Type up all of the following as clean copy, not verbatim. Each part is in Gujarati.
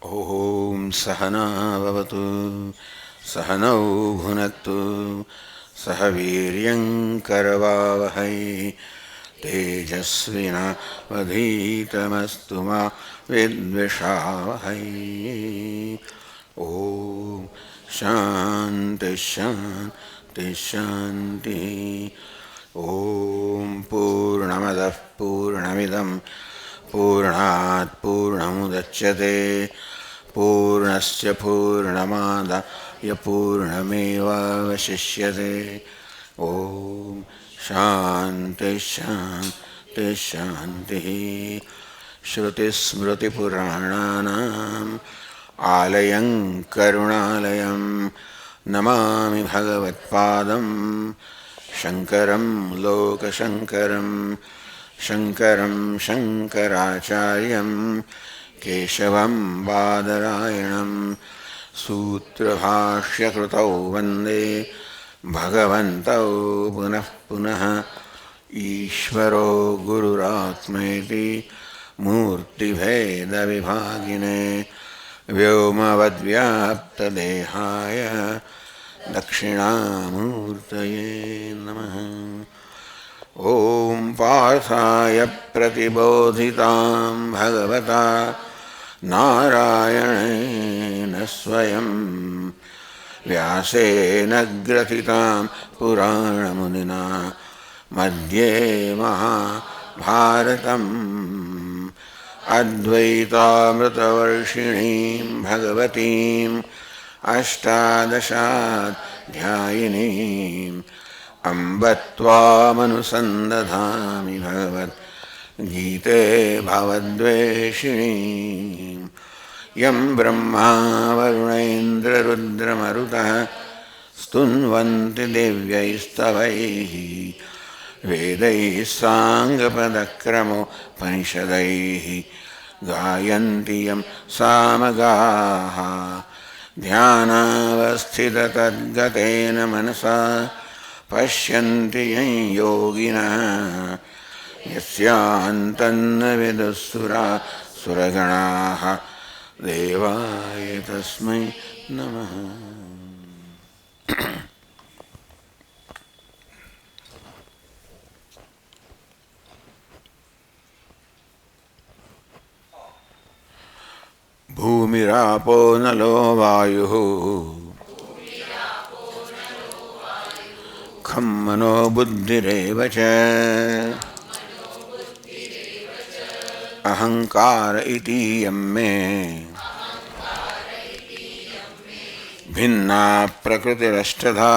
ओम सहना भवतु सहनौ भुनक्तु सह वीर्यं करवावहै तेजस्विनावधीतमस्तु मा विद्विषावहै। ओम शांति शांति शांति। ओम पूर्णमदः पूर्णमिदं पूर्णात् पूर्णमुदच्यते पूर्णस्य पूर्णमादाय पूर्णमेवावशिष्यते। ओम शांति शांति शांति। श्रुतिस्मृतिपुराणानाम् आलयं करुणालयं नमामि भगवत्पादं शङ्करं लोकशङ्करं शङ्करं शङ्कराचार्यं केशवं बादरायणं सूत्रभाष्यकृतौ वन्दे भगवन्तौ पुनः पुनः। ईश्वरो गुरुरात्मेति मूर्तिभेदविभागिने व्योमवद्व्याप्तदेहाय दक्षिणामूर्तये नमः। ॐ पार्थाय प्रतिबोधितां भगवता नारायणेन स्वयं व्यासेन ग्रथितां पुराणमुनिना मध्ये महाभारतम् अद्वैतामृतवर्षिणीं भगवतीम् अष्टादशाध्यायिनीम् अम्ब त्वामनुसन्दधामि भगवद्गीते भवद्वेषिणीम्। यं ब्रह्मा वरुणेन्द्ररुद्रमरुतः स्तुन्वन्ति दिव्यैस्तवैः वेदैः साङ्गपदक्रमोपनिषदैः गायन्ति यं सामगाः ध्यानावस्थिततद्गतेन मनसा पश्यन्ति यं योगिनः यस्यान्तन्न विदुःसुरासुरगणाः देवाय तस्मै नमः। भूमिरापो नलो वायुः खं मनो बुद्धिरेव च अहंकार इतीयं मे भिन्ना प्रकृतिरष्टधा।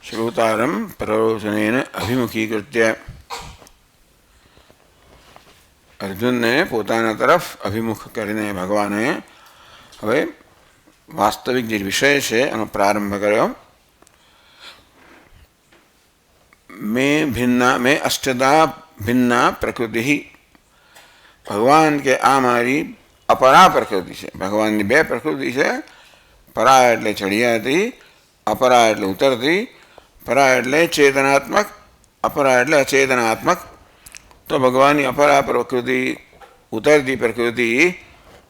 श्रोतारं प्ररोचनेन अभिमुखीकृत्य अर्जुन ने पोताना तरफ अभिमुख કરીને भगवाने હવે વાસ્તવિક જે વિષય છે એનો પ્રારંભ કર્યો। मैं अष्टदा भिन्ना प्रकृति ही भगवान के आ मारी अपरा प्रकृति है। भगवान की बे प्रकृति है। परा एटले चढ़ियाती अपरा एटले उतरती। परा एटले चेतनात्मक अपरा एटले अचेतनात्मक। तो भगवान की अपरा प्रकृति उतरती प्रकृति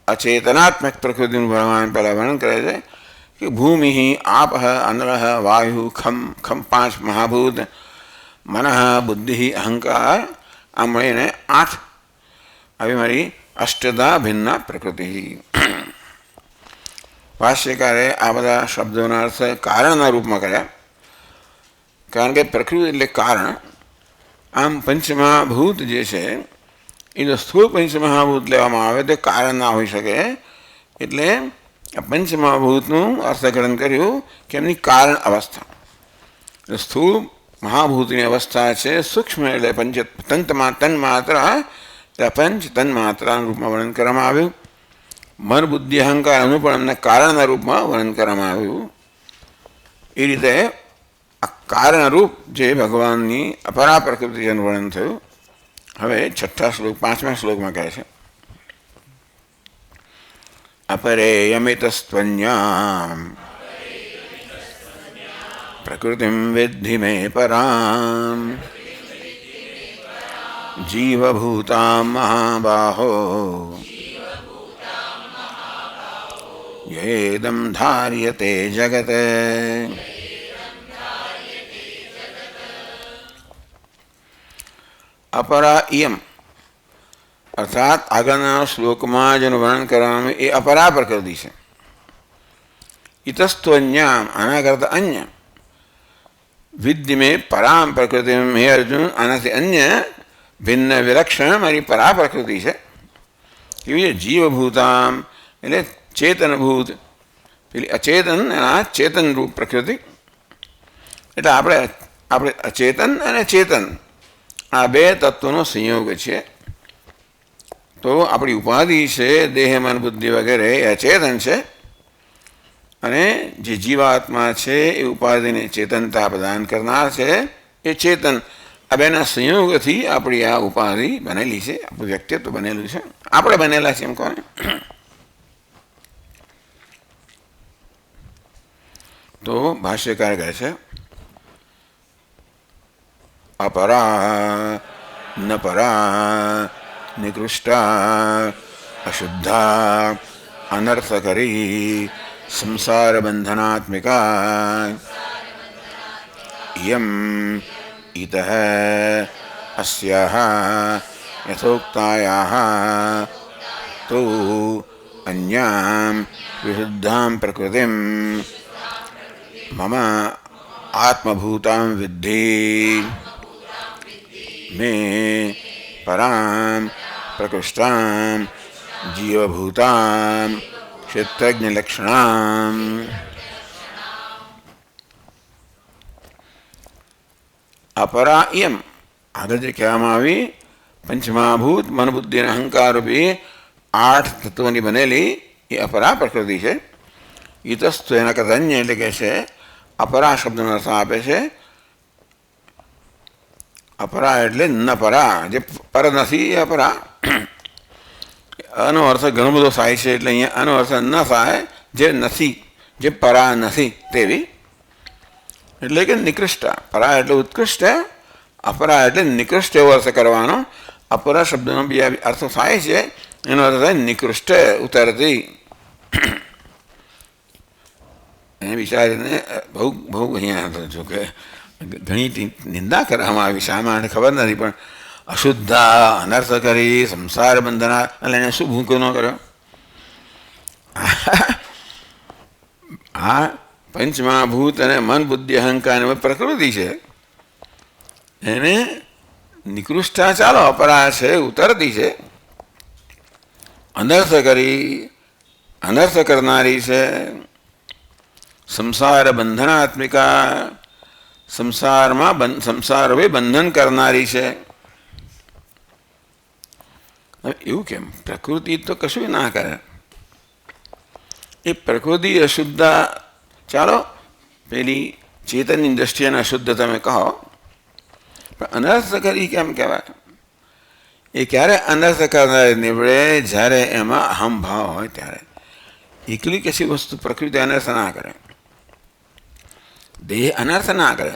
अचेतनात्मक प्रकृति भगवान पहला वर्णन करे छे कि भूमि ही आप अनल वायु खम खम 5 महाभूत मन बुद्धि अहंकार आ मळीने 8 अभी मारी अष्टदा भिन्ना प्रकृति। भाष्यकारे आ बधा शब्दों अर्थ कारण रूप में कर्या। कारण के प्रकृति एटले कारण। आम पंचमहाभूत जे छे એ જો સ્થૂળ પંચમહાભૂત લેવામાં આવે તો કારણ ના હોઈ શકે। એટલે આ પંચમહાભૂતનું અર્થઘટન કર્યું કે એમની કારણ અવસ્થા। સ્થૂળ મહાભૂતની અવસ્થા છે સૂક્ષ્મ એટલે પંચ તન્માત્રા પંચ તન્માત્રાના રૂપમાં વર્ણન કરવામાં આવ્યું। મન બુદ્ધિ અહંકારનું પણ એમના કારણના રૂપમાં વર્ણન કરવામાં આવ્યું। એ રીતે આ કારણરૂપ જે ભગવાનની અપરા પ્રકૃતિનું વર્ણન થયું। હવે છઠ્ઠા શ્લોક 5મા શ્લોકમાં કહે છે अपरेयमितस्त्वन्याम् પ્રકૃતિમ વિદ્ધિ મે પરામ જીવભૂતાં મહાબાહો યેદં ધાર્યતે જગત. અપરા ઇયમ અર્થાત આગળના શ્લોકમાં જેનું વર્ણન કરવામાં એ અપરા પ્રકૃતિ છે. ઇતસ્ત્વન્યામ આના કરતા અન્ય વિદ્ય મેં પરામ પ્રકૃતિ. હે અર્જુન, આનાથી અન્ય ભિન્ન વિલક્ષણ મારી પરા પ્રકૃતિ છે. કેવી છે? જીવભૂતામ એટલે ચેતનભૂત, પેલી અચેતન આ ચેતનરૂપ પ્રકૃતિ. એટલે આપણે અચેતન અને ચેતન આ બે તત્વોનો સંયોગ છે. તો આપણી ઉપાધિ છે દેહ મન બુદ્ધિ વગેરે એ અચેતન છે, અને જે જીવાત્મા છે એ ઉપાધિને ચેતનતા પ્રદાન કરનાર છે એ ચેતન. આ બેના સંયોગથી આપણી આ ઉપાધિ બનેલી છે, આપણું વ્યક્તિત્વ બનેલું છે, આપણે બનેલા છે એમ કોને. તો ભાષ્યકાર કહે છે અપરા ન પરા નિકૃષ્ટા અશુદ્ધા અનર્થકરી સંસાર બંધનાત્મિકા યમ ઇતઃ અસ્યાઃ યથોક્તાયાઃ તો અન્યાં વિશુદ્ધાં પ્રકૃતિં મમ આત્મભૂતાં વિદ્ધિ મે પરામ પ્રકૃષ્ટાં જીવભૂતાં ક્ષેત્રજ્ઞલક્ષણાં. અપરા ઇયમ આગળ જે કહેવામાં આવી પંચમહાભૂત મનબુદ્ધિ અને અહંકાર રૂપી 8 તત્વોની બનેલી એ અપરા પ્રકૃતિ છે. ઇતસ્તુ એના કરતા અન્ય એટલે કે છે અપરા શબ્દનો અર્થ આપે છે. અપરા એટલે ન પરા, જે પર નથી એ અપરા. આનો અર્થ ઘણો બધો થાય છે, એટલે અહીંયા આનો અર્થ ન થાય જે નથી, જે પરા નથી તેવી, એટલે કે નિકૃષ્ટ. પરા એટલે ઉત્કૃષ્ટ, અપરા એટલે નિકૃષ્ટ એવો અર્થ કરવાનો. અપરા શબ્દનો બીજા અર્થ થાય છે, એનો અર્થ થાય નિકૃષ્ટ, ઉતરતી. એ વિચારીને બહુ અહીંયા જો કે ઘણી નિંદા કરવામાં આવી, શા માટે ખબર નથી, પણ અશુદ્ધ અનર્થ કરી સંસાર બંધના એટલે એને શું ભૂકો ન કર્યો. આ પંચમહાભૂત અને મન બુદ્ધિ અહંકાર પ્રકૃતિ છે, એને નિકૃષ્ટા ચાલો અપરા છે, ઉતરતી છે. અનર્થ કરી અનર્થ કરનારી છે. સંસાર બંધનાત્મિકા સંસાર બંધન કરનારી છે. એવું કેમ? પ્રકૃતિ તો કશું ના કરે. એ પ્રકૃતિ અશુદ્ધ, ચાલો પેલી ચેતનની દ્રષ્ટિએ અશુદ્ધ તમે કહો, પણ અનર્થ કરી કેમ કહેવાય? એ ક્યારે અનર્થ કરનાર નીવડે? જ્યારે એમાં અહમભાવ હોય ત્યારે. એકલી કશી વસ્તુ પ્રકૃતિ અનર્થ ના કરે, દેહ અનર્થ ના કરે.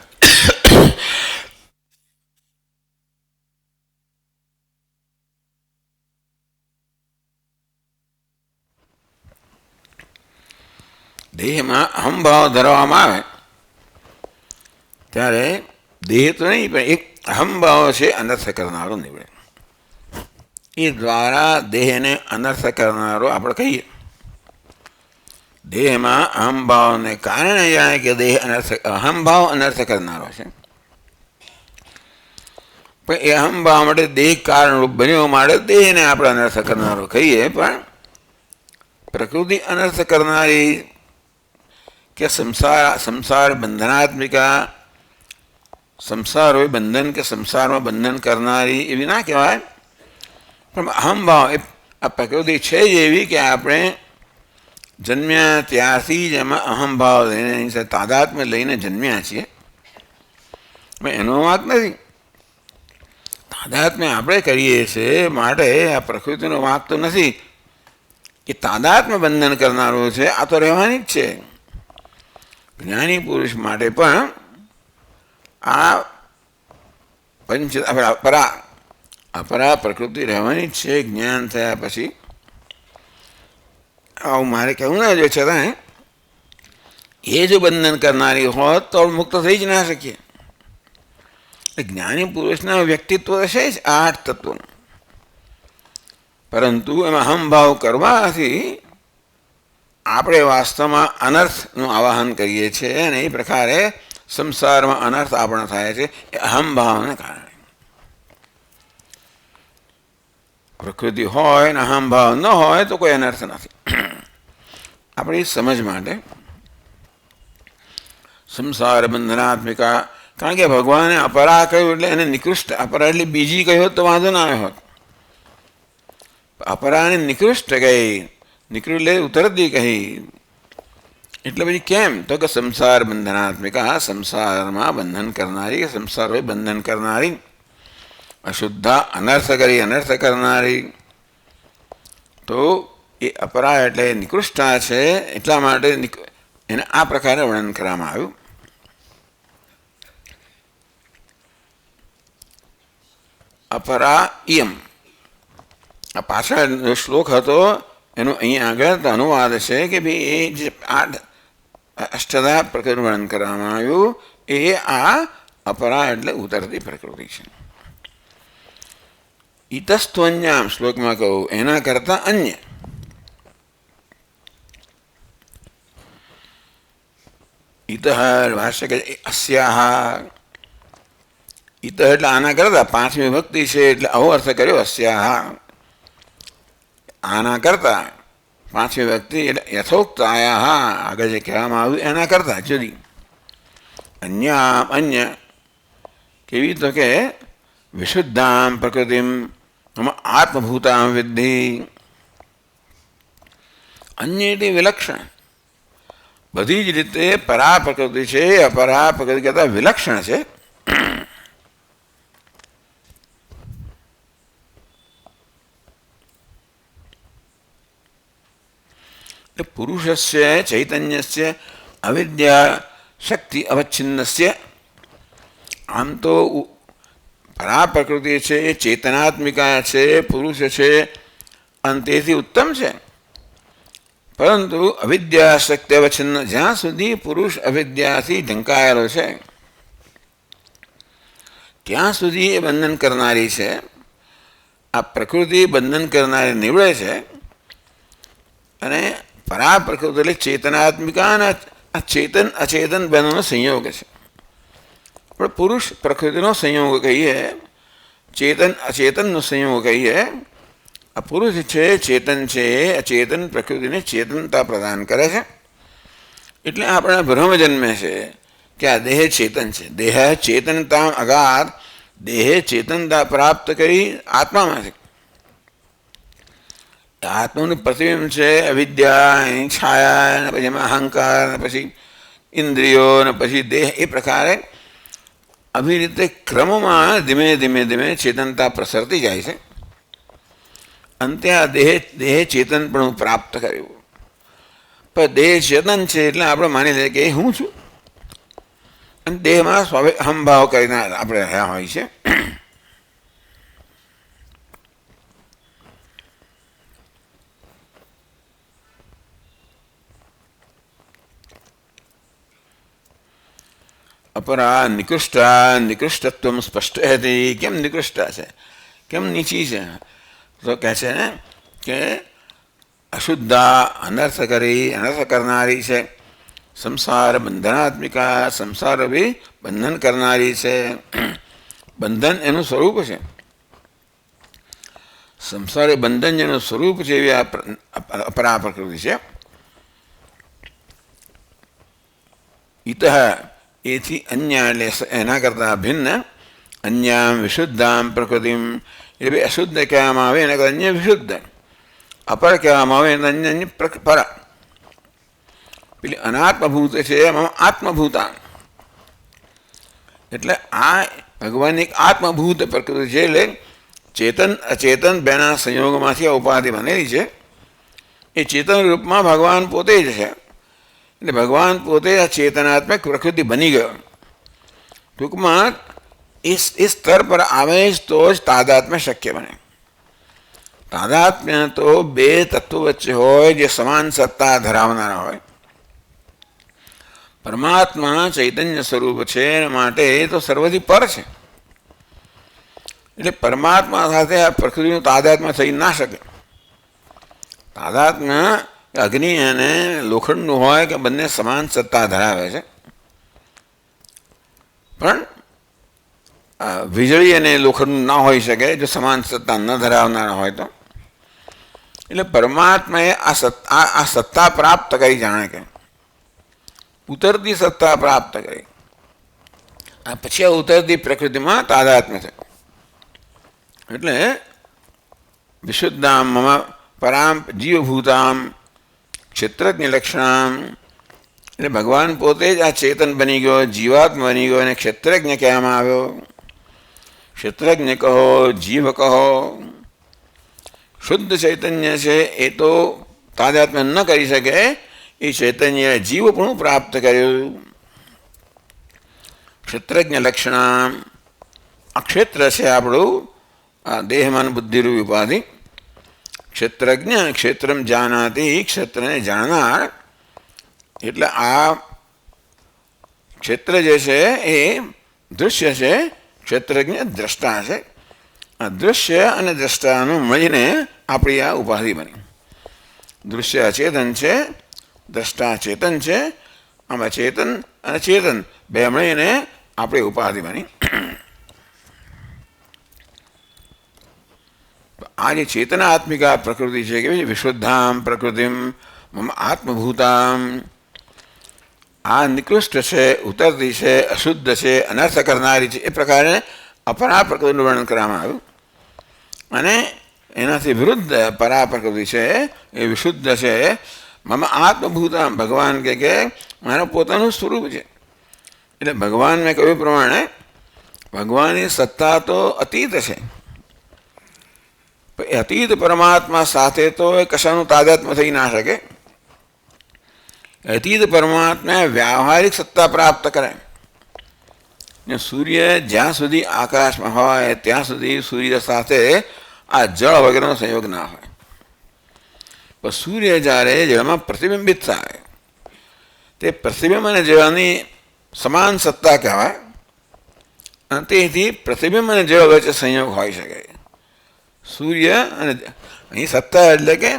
દેહમાં અહમભાવ ધરવામાં આવે ત્યારે દેહ તો નહીં, પણ એક અહમભાવ છે અનર્થ કરનારો નીવડે. એ દ્વારા દેહને અનર્થ કરનારો આપણે કહીએ. દેહમાં અહમભાવને કારણે જાણે કે દેહ અહમભાવ અનર્થ કરનારો છે, પણ એ અહમભાવ માટે દેહ કારણરૂપ બન્યો માટે દેહને આપણે અનર્થ કરનારો કહીએ. પણ પ્રકૃતિ અનર્થ કરનારી કે સંસાર બંધનાત્મિકા, સંસાર હોય બંધન કે સંસારમાં બંધન કરનારી એવી ના કહેવાય. પણ અહમભાવ એ આ પ્રકૃતિ છે જ એવી કે આપણે જન્મ્યા ત્યારથી જ એમાં અહમભાવ લઈને તાદાત્મ્ય લઈને જન્મ્યા છીએ. એનો વાત નથી, તાદાત્મ્ય આપણે કરીએ છીએ માટે આ પ્રકૃતિનો વાંક તો નથી. એ તાદાત્મ્ય બંધન કરનારો છે, આ તો રહેવાની જ છે. જ્ઞાની પુરુષ માટે પણ આ પંચ અપરા પ્રકૃતિ રહેવાની જ છે જ્ઞાન થયા પછી. આવું મારે કહેવું ના જો છતાં એ જો બંધન કરનારી હોત તો મુક્ત થઈ જ ના શકીએ. જ્ઞાની પુરુષના વ્યક્તિત્વ હશે જ 8 તત્વોનું, પરંતુ એમાં અહંભાવ કરવાથી આપણે વાસ્તવમાં અનર્થનું આવાહન કરીએ છીએ અને એ પ્રકારે સંસારમાં અનર્થ આપણને થાય છે એ અહંભાવને કારણે. પ્રકૃતિ હોય ને અહંભાવ ન હોય તો કોઈ અનર્થ નથી. આપણી સમજ માટે સંસાર બંધનાત્મિકા, કારણ કે ભગવાને અપરા કહ્યું એટલે એને નિકૃષ્ટ, અપરા એટલે બીજી કહ્યું તો વાંધો ના આવ્યો હોત. અપરાને નિકૃષ્ટ કહી, નિકૃષ્ટ એટલે ઉતરતી કહી. એટલે પછી કેમ? તો કે સંસાર બંધનાત્મિકા, સંસારમાં બંધન કરનારી, સંસાર હોય બંધન કરનારી, અશુદ્ધા અનર્થ કરી અનર્થ કરનારી. તો એ અપરા એટલે નિકૃષ્ટા છે, એટલા માટે એને આ પ્રકારે વર્ણન કરવામાં આવ્યું. અપરા ઇયમ, આ પાછળ શ્લોક હતો એનો અહીંયા આગળ અનુવાદ છે કે ભાઈ એ જે 8 અષ્ટધા પ્રકૃતિ વર્ણન કરવામાં આવ્યું એ આ અપરા એટલે ઉતરતી પ્રકૃતિ છે. ઇતસ્ત્વન્યામ શ્લોકમાં કહું એના કરતા અન્ય. ઇતઃ ભાષ્ય કે અસ્યાહ, ઇતઃ એટલે આના કરતા 5મી વિભક્તિ છે એટલે આવો અર્થ કર્યો અસ્યાહ, આના કરતા 5મી વિભક્તિ એટલે યથોક્ત આયા, આગળ જે કહેવામાં આવ્યું એના કરતા જુદી. અન્ય અન્ય કેવી? તો કે વિશુદ્ધામ પ્રકૃતિમ આત્મભૂતામ વિદ્ધિ. અન્ય એટલે વિલક્ષણ, બધી જ રીતે પરા પ્રકૃતિ છે, અપરા પ્રકૃતિ કરતા વિલક્ષણ છે. પુરુષસ્ય ચૈતન્યસ્ય અવિદ્યા શક્તિ અવચ્છિન્નસ્ય, આમ તો પરા પ્રકૃતિ છે એ ચેતનાત્મિકા છે, પુરુષ છે અને તેથી ઉત્તમ છે. પરંતુ અવિદ્યા શક્તિ અવચ્છિન્ન, જ્યાં સુધી પુરુષ અવિદ્યાથી ઢંકાયેલો છે ત્યાં સુધી એ બંધન કરનારી છે. આ પ્રકૃતિ બંધન કરનારી નીવડે છે અને પરા પ્રકૃતિ એટલે ચેતનાત્મિકા અને ચેતન અચેતન બંનેનો સંયોગ છે. પણ પુરુષ પ્રકૃતિનો સંયોગ કહીએ, ચેતન અચેતનનો સંયોગ કહીએ. આ પુરુષ છે, ચેતન છે, અચેતન પ્રકૃતિને ચેતનતા પ્રદાન કરે છે. એટલે આપણે ભ્રમ જન્મે છે કે આ દેહ ચેતન છે. દેહ ચેતનતા અગાધ, દેહે ચેતનતા પ્રાપ્ત કરી આત્મામાં છે. આત્માનું પ્રતિબિંબ છે અવિદ્યા, છાયા, પછી એમાં અહંકાર, પછી ઇન્દ્રિયો ને પછી દેહ. એ પ્રકારે આવી રીતે ક્રમમાં ધીમે ધીમે ધીમે ચેતનતા પ્રસરતી જાય છે. અંતે આ દેહ ચેતનપણું પ્રાપ્ત કર્યું. પણ દેહ ચેતન છે એટલે આપણે માની લઈએ કે હું છું, અને દેહમાં અહંભાવ કરીને આપણે રહ્યા હોય છે. અપરા નિકૃષ્ટા, નિકૃષ્ટત્વ સ્પષ્ટ હતી. કેમ નિકૃષ્ટા છે, કેમ નીચી છે? તો કહે છે ને કે અશુદ્ધા અનર્થ કરી અનર્થ કરનારી છે, સંસાર બંધનાત્મિકા, સંસાર બી બંધન કરનારી છે. બંધન એનું સ્વરૂપ છે, સંસાર એ બંધન જેનું સ્વરૂપ છે એવી અપરા પ્રકૃતિ છે. ઇતઃ એથી અન્ય એટલે એના કરતાં ભિન્ન, અન્યામ વિશુદ્ધામ પ્રકૃતિમ, એટલે અશુદ્ધ કહેવામાં આવે એના કરતાં અન્ય વિશુદ્ધ, અપર કહેવામાં આવે એને અન્ય અન્ય પર. પેલી અનાત્મભૂત છે એમાં આત્મભૂતા, એટલે આ ભગવાનની એક આત્મભૂત પ્રકૃતિ છે. એટલે ચેતન અચેતન બેના સંયોગમાંથી આ ઉપાધિ બનેલી છે. એ ચેતન રૂપમાં ભગવાન પોતે જ છે. એટલે ભગવાન પોતે આ ચેતનાત્મક પ્રકૃતિ બની ગયો. ટૂંકમાં એ સ્તર પર આવે જ તો જ તાદાત્મ્ય શક્ય બને. તાદાત્મ્ય તો બે તત્વો વચ્ચે હોય જે સમાન સત્તા ધરાવનારા હોય. પરમાત્મા ચૈતન્ય સ્વરૂપ છે માટે એ તો સર્વથી પર છે. એટલે પરમાત્મા સાથે આ પ્રકૃતિનું તાદાત્મ્ય થઈ ના શકે. તાદાત્મ્ય અગ્નિ અને લોખંડનું હોય કે બંને સમાન સત્તા ધરાવે છે, પણ વીજળી અને લોખંડનું ના હોઈ શકે જો સમાન સત્તા ન ધરાવનારા હોય તો. એટલે પરમાત્માએ આ સત્તા પ્રાપ્ત કરી, જાણે કે ઉતરતી સત્તા પ્રાપ્ત કરી. આ પછી આ ઉતરતી પ્રકૃતિમાં તાદાત્મ્ય છે. એટલે વિશુદ્ધામ મમ પરામ જીવભૂતામ ક્ષેત્રજ્ઞ લક્ષણામ. એટલે ભગવાન પોતે જ આ ચેતન બની ગયો, જીવાત્મા બની ગયો, અને ક્ષેત્રજ્ઞ કહેવામાં આવ્યો. ક્ષેત્રજ્ઞ કહો, જીવ કહો, શુદ્ધ ચૈતન્ય છે એ તો તાદાત્મ્ય ન કરી શકે. એ ચૈતન્ય જીવપણું પ્રાપ્ત કર્યું. ક્ષેત્રજ્ઞ લક્ષણામ. આ ક્ષેત્ર છે આપણું આ દેહમાન બુદ્ધિરૂપ ઉપાધિ. ક્ષેત્રજ્ઞ ક્ષેત્રમ જાનાતી, ક્ષેત્રને જાણનાર. એટલે આ ક્ષેત્ર જે છે એ દૃશ્ય છે, ક્ષેત્રજ્ઞ દ્રષ્ટા છે. આ દૃશ્ય અને દ્રષ્ટાનું મળીને આપણી આ ઉપાધિ બની. દૃશ્ય અચેતન છે, દ્રષ્ટા ચેતન છે. આમાં ચેતન અને ચેતન બે મળીને આપણી ઉપાધિ બની. આ જે ચેતનાત્મિકા પ્રકૃતિ છે કેવી વિશુદ્ધામ પ્રકૃતિમ મમ આત્મભૂતામ, આ નિકૃષ્ટ છે, ઉતરતી છે, અશુદ્ધ છે, અનર્થ કરનારી છે, એ પ્રકારે અપરા પ્રકૃતિનું વર્ણન કરવામાં આવ્યું. અને એનાથી વિરુદ્ધ પરા પ્રકૃતિ છે એ વિશુદ્ધ છે. મમ આત્મભૂતામ, ભગવાન કે મારું પોતાનું સ્વરૂપ છે. એટલે ભગવાન મેં કહ્યું પ્રમાણે ભગવાનની સત્તા તો અતીત છે. એ અતીત પરમાત્મા સાથે તો એ કશાનું તાદાત્મ્ય થઈ ના શકે. અતીત પરમાત્મા વ્યાવહારિક સત્તા પ્રાપ્ત કરે. સૂર્ય જ્યાં સુધી આકાશમાં હોય ત્યાં સુધી સૂર્ય સાથે આ જળ વગેરેનો સંયોગ ના હોય. પણ સૂર્ય જ્યારે જળમાં પ્રતિબિંબિત થાય તે પ્રતિબિંબ અને જળની સમાન સત્તા કહેવાય. અને તેથી પ્રતિબિંબ અને જળ વચ્ચે સંયોગ હોઈ શકે. સૂર્ય અને અહીં સત્તા એટલે કે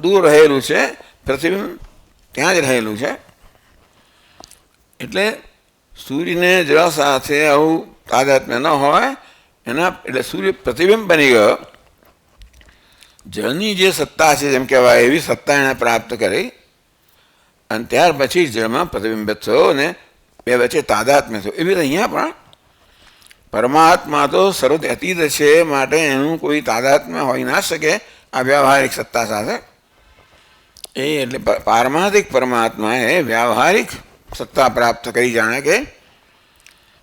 દૂર રહેલું છે, પ્રતિબિંબ ત્યાં જ રહેલું છે. એટલે સૂર્યને જળ સાથે આવું તાદાત્મ્ય ન હોય એના એટલે સૂર્ય પ્રતિબિંબ બની ગયો. જળની જે સત્તા છે જેમ કહેવાય એવી સત્તા એણે પ્રાપ્ત કરી અને ત્યાર પછી જળમાં પ્રતિબિંબિત થયો અને બે વચ્ચે તાદાત્મ્ય થયો. એવી રીતે અહીંયા પણ પરમાત્મા તો સર્વથી અતીત છે માટે એનું કોઈ તાદાત્મ્ય હોઈ ના શકે આ વ્યવહારિક સત્તા સાથે. એ એટલે પારમાર્થિક પરમાત્માએ વ્યવહારિક સત્તા પ્રાપ્ત કરી, જાણે કે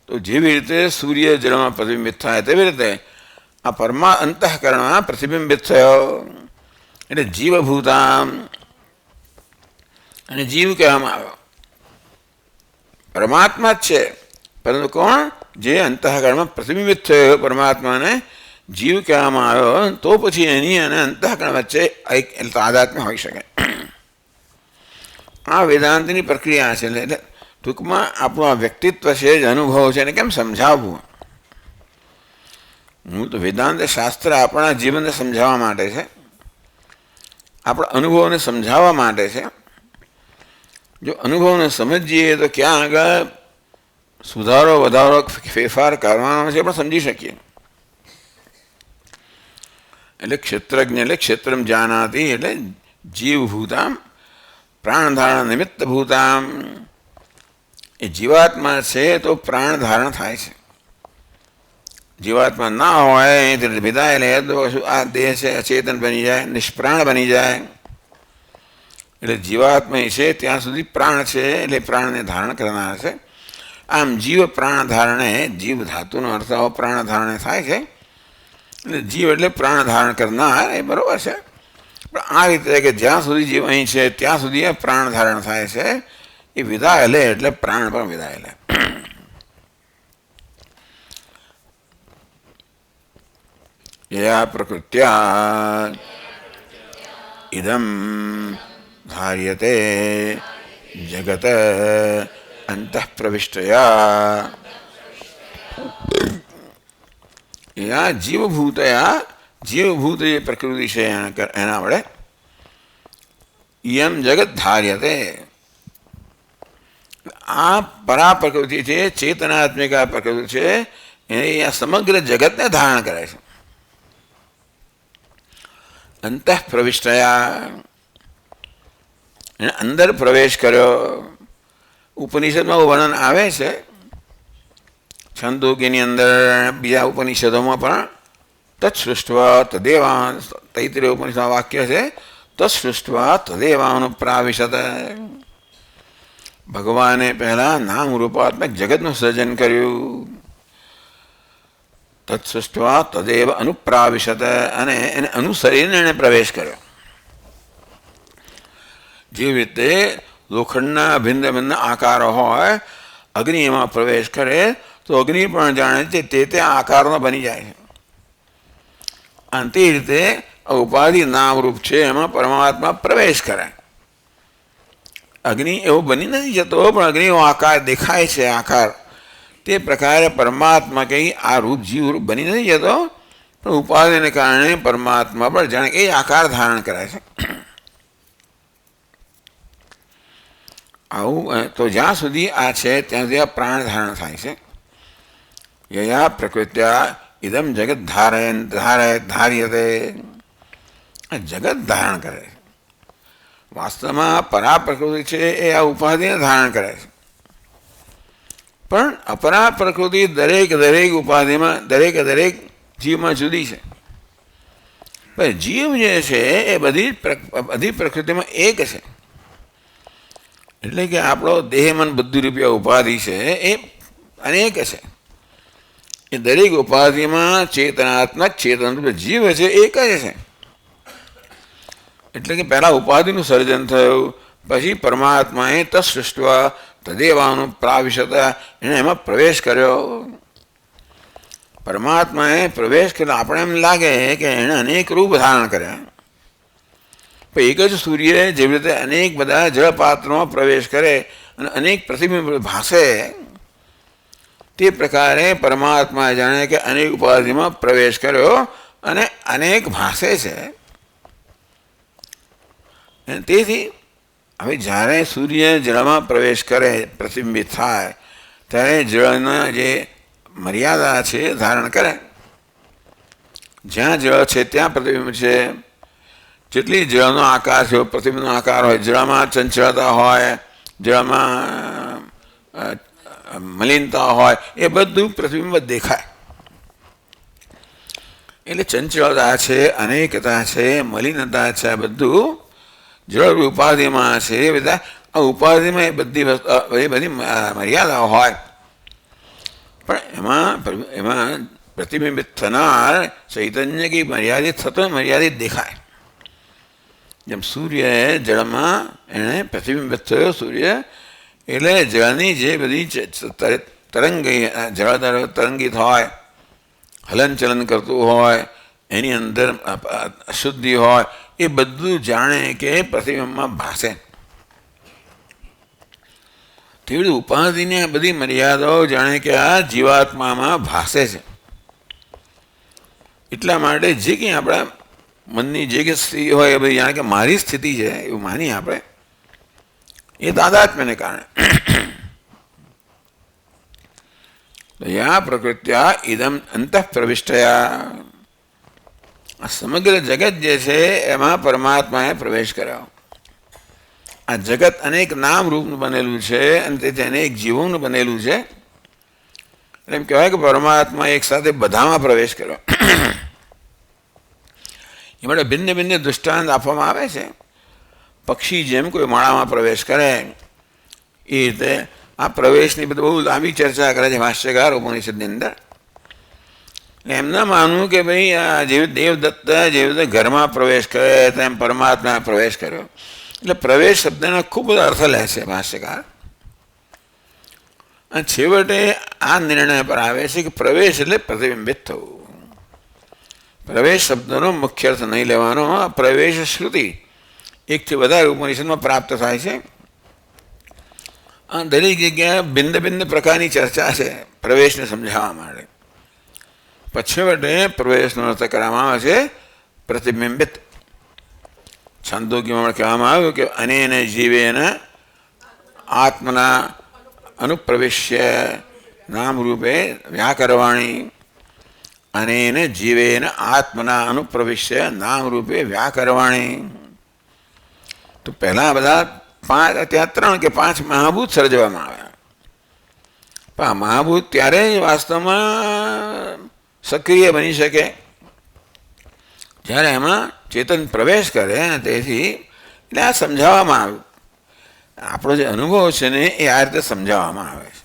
તો જેવી રીતે સૂર્ય જળમાં પ્રતિબિંબિત થાય તેવી રીતે આ અંતઃકરણમાં પ્રતિબિંબિત થયો. એટલે જીવભૂતામ અને જીવ કહેવામાં આવ્યો. પરમાત્મા જ છે, પરંતુ કોણ? જે અંતઃકરણમાં પ્રતિબિંબિત થયો પરમાત્માને જીવ કહેવામાં આવ્યો. તો પછી એની અને અંતઃકરણ વચ્ચે એક તાદાત્મ્ય હોઈ શકે. આ વેદાંતની પ્રક્રિયા છે. એટલે ટૂંકમાં આપણું આ વ્યક્તિત્વ છે, જ અનુભવ છે, એને કેમ સમજાવવું? હું તો વેદાંત શાસ્ત્ર આપણા જીવનને સમજાવવા માટે છે, આપણા અનુભવોને સમજાવવા માટે છે. જો અનુભવને સમજીએ તો ક્યાં આગળ સુધારો વધારો ફેરફાર કરવાનો છે પણ સમજી શકીએ. એટલે ક્ષેત્રજ્ઞ એટલે ક્ષેત્રમ જાનાતી એટલે જીવભૂતામ પ્રાણ ધારણ નિમિત્ત ભૂતામ. એ જીવાત્મા છે તો પ્રાણ ધારણ થાય છે. જીવાત્મા ના હોય એટલે વિદાય લે તો આ દેહ છે અચેતન બની જાય, નિષ્પ્રાણ બની જાય. એટલે જીવાત્મા છે ત્યાં સુધી પ્રાણ છે એટલે પ્રાણને ધારણ કરનાર છે. આમ જીવ પ્રાણ ધારણે, જીવ ધાતુનો અર્થ પ્રાણ ધારણે થાય છે. એટલે જીવ એટલે પ્રાણ ધારણ કરનાર, એ બરાબર છે. પણ આ રીતે કે જ્યાં સુધી જીવ અહીં છે ત્યાં સુધી એ પ્રાણ ધારણ થાય છે. એ વિદાય લે એટલે પ્રાણ પણ વિદાય લે. યયા પ્રકૃત્યા ઇદમ ધાર્યતે જગત અંતઃ પ્રવિષ્ટયા યા જીવભૂતયા જીવભૂત જે પ્રકૃતિ છે એના વડે યમ જગત ધાર્યતે આ પરા પ્રકૃતિ છે, ચેતનાત્મિક આ પ્રકૃતિ છે, એ આ સમગ્ર જગતને ધારણ કરે છે. અંતઃ પ્રવિષ્ટયા એને અંદર પ્રવેશ કર્યો. ઉપનિષદમાં વર્ણન આવે છે, છંદોગીની અંદર બીજા ઉપનિષદોમાં પણ તત્સૃષ્ટવા તદેવા, તૈત્રીય ઉપનિષદમાં વાક્ય છે તત્સૃષ્ટવા તદેવાનુપ્રાવિશત. ભગવાને પહેલા નામ રૂપાત્મક જગતનું સર્જન કર્યું. તત્સૃષ્ટવા તદેવ અનુપ્રાવિશત અને એને અનુસરીને એને પ્રવેશ કર્યો. જેવી રીતે લોખંડના ભિન્ન ભિન્ન આકારો હોય, અગ્નિ એમાં પ્રવેશ કરે તો અગ્નિ પણ જાણે છે તે આકારનો બની જાય છે. અને તે રીતે ઉપાધિ નામરૂપ છે એમાં પરમાત્મા પ્રવેશ કરે. અગ્નિ એવો બની નથી જતો, પણ અગ્નિ એવો આકાર દેખાય છે. આકાર તે પ્રકારે પરમાત્મા કંઈ આ રૂપ જીવ રૂપ બની નથી જતો, પણ ઉપાધિને કારણે પરમાત્મા પણ જાણે એ આકાર ધારણ કરે છે. આવું તો જ્યાં સુધી આ છે ત્યાં સુધી આ પ્રાણ ધારણ થાય છે. યયા પ્રકૃત્યા ઇદમ જગત ધાર્યતે, જગત ધારણ કરે છે. વાસ્તવમાં પરા પ્રકૃતિ છે એ આ ઉપાધિને ધારણ કરે છે, પણ અપરા પ્રકૃતિ દરેક ઉપાધિમાં દરેક જીવમાં જુદી છે. પણ જીવ જે છે એ બધી પ્રકૃતિમાં એક છે. એટલે કે આપણો દેહ મન બુદ્ધિ રૂપિયા ઉપાધિ છે એ અનેક છે. એ દરેક ઉપાધિમાં ચેતનાત્મક ચેતન જીવ છે એક જ છે. એટલે કે પહેલા ઉપાધિનું સર્જન થયું, પછી પરમાત્માએ તત્સૃષ્ટવા તદેવાનું પ્રાવિશત એને એમાં પ્રવેશ કર્યો. પરમાત્માએ પ્રવેશ કર્યો. આપણે એમ લાગે કે એણે અનેક રૂપ ધારણ કર્યા. પણ એક જ સૂર્ય જેવી રીતે અનેક બધા જળપાત્રોમાં પ્રવેશ કરે અને અનેક પ્રતિબિંબ ભાસે, તે પ્રકારે પરમાત્મા જાણે કે અનેક ઉપાધિમાં પ્રવેશ કર્યો અને અનેક ભાસે છે. તેથી હવે જ્યારે સૂર્ય જળમાં પ્રવેશ કરે, પ્રતિબિંબિત થાય, ત્યારે જળના જે મર્યાદા છે ધારણ કરે. જ્યાં જળ છે ત્યાં પ્રતિબિંબ છે. જેટલી જળનો આકાર છે પ્રતિબિંબનો આકાર હોય, જળમાં ચંચળતા હોય, જળમાં મલિનતા હોય, એ બધું પ્રતિબિંબ દેખાય. એટલે ચંચળતા છે, અનેકતા છે, મલિનતા છે, બધું જળ ઉપાધિમાં છે. એ બધા આ ઉપાધિમાં એ બધી મર્યાદાઓ હોય, પણ એમાં પ્રતિબિંબિત થનાર ચૈતન્ય કે મર્યાદિત થતો મર્યાદિત દેખાય. જેમ સૂર્ય જળમાં એને પ્રતિબિંબિત થયો સૂર્ય, એટલે જળની જે બધી જળ તરંગિત હોય, હલનચલન કરતું હોય, એની અંદર અશુદ્ધિ હોય, એ બધું જાણે કે પ્રતિબિંબમાં ભાસે. તેવી ઉપાધિની બધી મર્યાદાઓ જાણે કે આ જીવાત્મામાં ભાસે છે. એટલા માટે જે કંઈ આપણા મનની જે કંઈ સ્થિતિ હોય એ બધી જાણે કે મારી સ્થિતિ છે એવું માની આપણે, એ તાદાત્મ્યને કારણે. યા પ્રકૃત્યા ઇદમ અંતઃ પ્રવિષ્ટયા, આ સમગ્ર જગત જે છે એમાં પરમાત્માએ પ્રવેશ કર્યો. આ જગત અનેક નામ રૂપનું બનેલું છે અને તેથી અનેક જીવોનું બનેલું છે. એટલે એમ કહેવાય કે પરમાત્મા એક સાથે બધામાં પ્રવેશ કર્યો. એ માટે ભિન્ન ભિન્ન દૃષ્ટાંત આપવામાં આવે છે. પક્ષી જેમ કોઈ માળામાં પ્રવેશ કરે એ રીતે આ પ્રવેશની બધી બહુ લાંબી ચર્ચા કરે છે ભાષ્યકાર ઉપનિષદની અંદર. એમ ના માનવું કે ભાઈ આ જેવી દેવદત્ત જેવી રીતે ઘરમાં પ્રવેશ કરે તેમ પરમાત્મા પ્રવેશ કર્યો. એટલે પ્રવેશ શબ્દના ખૂબ બધા અર્થ લે છે ભાષ્યકાર. અને છેવટે આ નિર્ણય પર આવે છે કે પ્રવેશ એટલે પ્રતિબિંબિત થવું. પ્રવેશ શબ્દનો મુખ્ય અર્થ નહીં લેવાનો. પ્રવેશ શ્રુતિ એકથી વધારે ઉપનિષદમાં પ્રાપ્ત થાય છે. આ દરેક જગ્યાએ ભિન્ન ભિન્ન પ્રકારની ચર્ચા છે પ્રવેશને સમજાવવા માટે. પછવટે પ્રવેશનો અર્થ કરવામાં આવે છે પ્રતિબિંબિત. છાંદોગ્યમાં કહેવામાં આવ્યું કે અનેન જીવેન આત્મના અનુપ્રવેશ્ય નામરૂપે વ્યાકરવાણી. અનેન જીવેન આત્મના અનુપ્રવેશ્ય નામરૂપે વ્યાકરવાણી. તો પહેલાં બધા ત્યાં 3 કે 5 મહાભૂત સર્જવામાં આવ્યા. પણ આ મહાભૂત ત્યારે વાસ્તવમાં સક્રિય બની શકે જ્યારે એમાં ચેતન પ્રવેશ કરે. તેથી એટલે આ સમજાવવામાં આવ્યું. આપણો જે અનુભવ છે ને એ આ રીતે સમજાવવામાં આવે છે.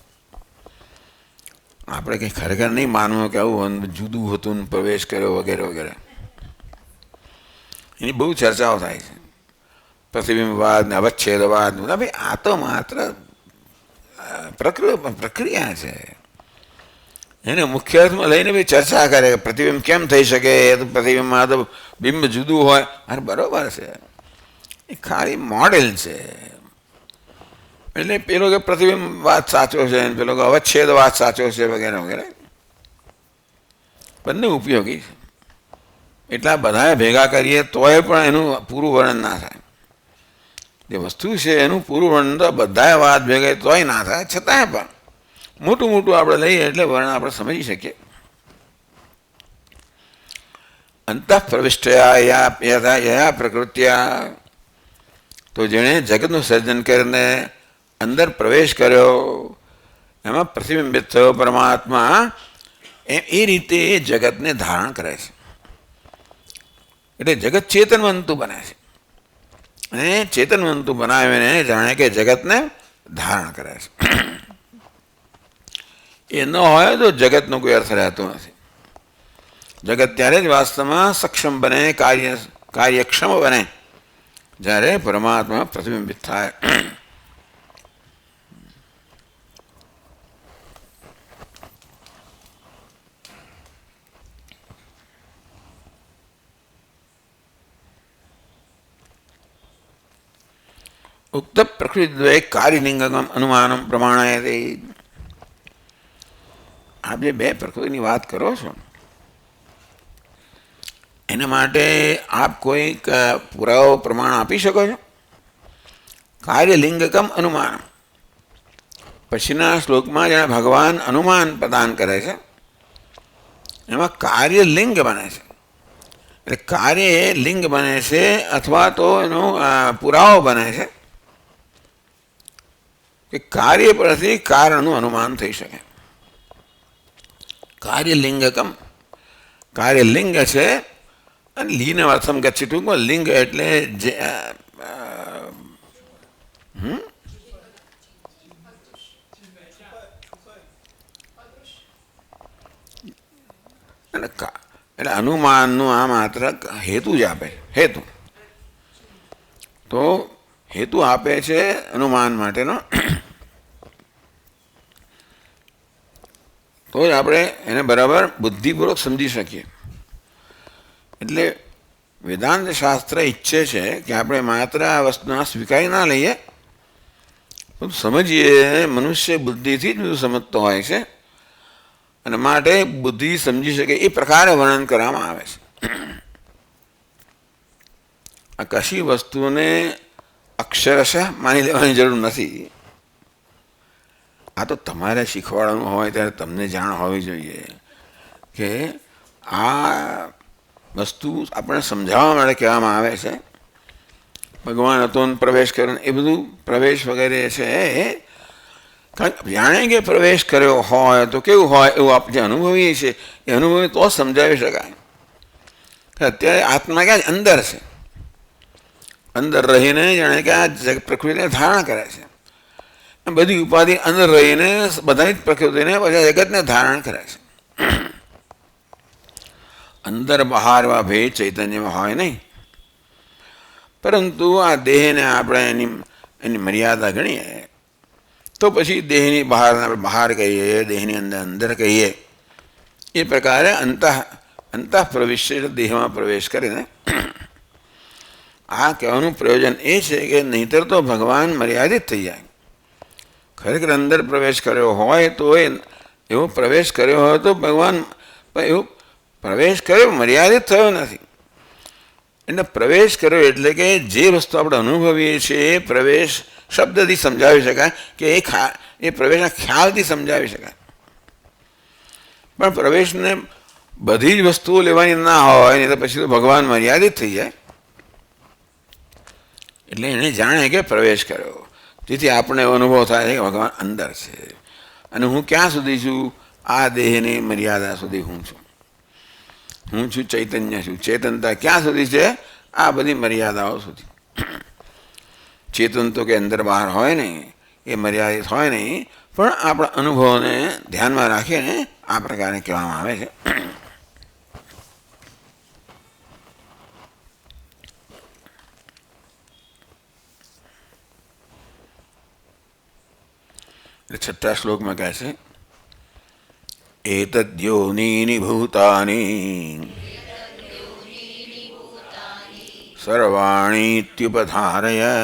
આપણે કંઈ ખરેખર નહીં માનવું કે આવું જુદું હતું ને પ્રવેશ કર્યો વગેરે વગેરે. એની બહુ ચર્ચાઓ થાય છે. પ્રતિબિંબવાદ ને અવચ્છેદવાદ. ભાઈ આ તો માત્ર પ્રક્રિયા છે. એને મુખ્ય અર્થમાં લઈને ભાઈ ચર્ચા કરે કે પ્રતિબિંબ કેમ થઈ શકે, પ્રતિબિંબમાં તો બિંબ જુદું હોય. અરે બરાબર છે, એ ખાલી મોડેલ છે. એટલે પેલો કે પ્રતિબિંબવાદ સાચો છે, પેલો કે અવચ્છેદવાદ સાચો છે વગેરે વગેરે. બંને ઉપયોગી છે. એટલા બધાએ ભેગા કરીએ તોય પણ એનું પૂરું વર્ણન ના થાય. જે વસ્તુ છે એનું પૂરું વર્ણન તો બધાએ વાત ભેગા તોય ના થાય. છતાંય પણ મોટું મોટું આપણે લઈએ એટલે વર્ણન આપણે સમજી શકીએ. અંતઃપ્રવિષ્ટયા યા પ્રકૃત્યા. તો જેણે જગતનું સર્જન કરીને અંદર પ્રવેશ કર્યો, એમાં પ્રતિબિંબિત થયો પરમાત્મા, એ રીતે જગતને ધારણ કરે છે. એટલે જગત ચેતનવંતું બને છે. અને ચેતનવંતું બનાવીને જાણે કે જગતને ધારણ કરે છે. એ ન હોય તો જગતનો કોઈ અર્થ રહેતો નથી. જગત ત્યારે જ વાસ્તવમાં સક્ષમ બને, કાર્યક્ષમ બને, જ્યારે પરમાત્મા પ્રતિબિંબિત થાય. ઉક્ત પ્રકૃતિદ્વય કાર્યલિંગમ અનુમાનમ પ્રમાણયતે. આપ જે બે પ્રકૃતિની વાત કરો છો એના માટે આપ કોઈ પુરાવો પ્રમાણ આપી શકો છો? કાર્યલિંગકમ અનુમાન. પછીના શ્લોકમાં જેને ભગવાન અનુમાન પ્રદાન કરે છે એમાં કાર્યલિંગ બને છે. એટલે કાર્ય લિંગ બને છે અથવા તો એનો પુરાવો બને છે કે કાર્ય પરથી કારણનું અનુમાન થઈ શકે. કાર્યલિંગકમ, કાર્યલિંગ છે. અને લીન અર્થમ ગચ્છી. ટૂંકમાં લિંગ એટલે જે એટલે અનુમાનનું આ માત્ર હેતુ જ આપે. હેતુ તો હેતુ આપે છે અનુમાન માટેનો. તો જ આપણે એને બરાબર બુદ્ધિપૂર્વક સમજી શકીએ. એટલે વેદાંત શાસ્ત્ર ઈચ્છે છે કે આપણે માત્ર આ વસ્તુના સ્વીકારી ના લઈએ, પણ સમજીએ. મનુષ્ય બુદ્ધિથી જ બધું સમજતો હોય છે અને માટે બુદ્ધિ સમજી શકે એ પ્રકારે વર્ણન કરવામાં આવે છે. આ કશી વસ્તુને અક્ષરશઃ માની લેવાની જરૂર નથી. આ તો તમારે શીખવાડવાનું હોય ત્યારે તમને જાણ હોવી જોઈએ કે આ વસ્તુ આપણે સમજાવવા માટે કહેવામાં આવે છે. ભગવાન હતો પ્રવેશ કર્યો એ બધું પ્રવેશ વગેરે છે. જાણે કે પ્રવેશ કર્યો હોય તો કેવું હોય એવું આપણે જે અનુભવીએ છીએ એ અનુભવી તો સમજાવી શકાય. અત્યારે આત્મા ક્યાં અંદર છે, અંદર રહીને જાણે કે આ પ્રકૃતિને ધારણ કરે છે. બધી ઉપાધિ અંદર રહીને બધાની જ પ્રકૃતિને બધા જગતને ધારણ કરે છે. અંદર બહાર એવા ભેદ ચૈતન્યમાં હોય નહીં. પરંતુ આ દેહને આપણે એની મર્યાદા ગણીએ તો પછી દેહની બહાર આપણે બહાર કહીએ, દેહની અંદર અંદર કહીએ. એ પ્રકારે અંતઃ પ્રવિશ્ય એટલે દેહમાં પ્રવેશ કરીને. આ કહેવાનું પ્રયોજન એ છે કે નહીંતર તો ભગવાન મર્યાદિત થઈ જાય. ખરેખર અંદર પ્રવેશ કર્યો હોય તો એવો પ્રવેશ કર્યો હોય તો ભગવાન એવો પ્રવેશ કર્યો મર્યાદિત થયો નથી. એટલે પ્રવેશ કર્યો એટલે કે જે વસ્તુ આપણે અનુભવીએ છીએ એ પ્રવેશ શબ્દથી સમજાવી શકાય કે એ પ્રવેશના ખ્યાલથી સમજાવી શકાય. પણ પ્રવેશને બધી જ વસ્તુઓ લેવાની ના હોય નહીં તો પછી તો ભગવાન મર્યાદિત થઈ જાય. એટલે એણે જાણે કે પ્રવેશ કર્યો, તેથી આપણે એવો અનુભવ થાય છે કે ભગવાન અંદર છે અને હું ક્યાં સુધી છું? આ દેહની મર્યાદા સુધી હું છું. હું છું ચૈતન્ય છું. ચેતનતા ક્યાં સુધી છે? આ બધી મર્યાદાઓ સુધી. ચેતન તો કે અંદર બહાર હોય નહીં, એ મર્યાદિત હોય નહીં, પણ આપણા અનુભવોને ધ્યાનમાં રાખીને આ પ્રકારે કહેવામાં આવે છે. છઠ્ઠા શ્લોકમાં કહે છે એતદ્યોનીની ભૂતાની સર્વાણીત્યુપધારય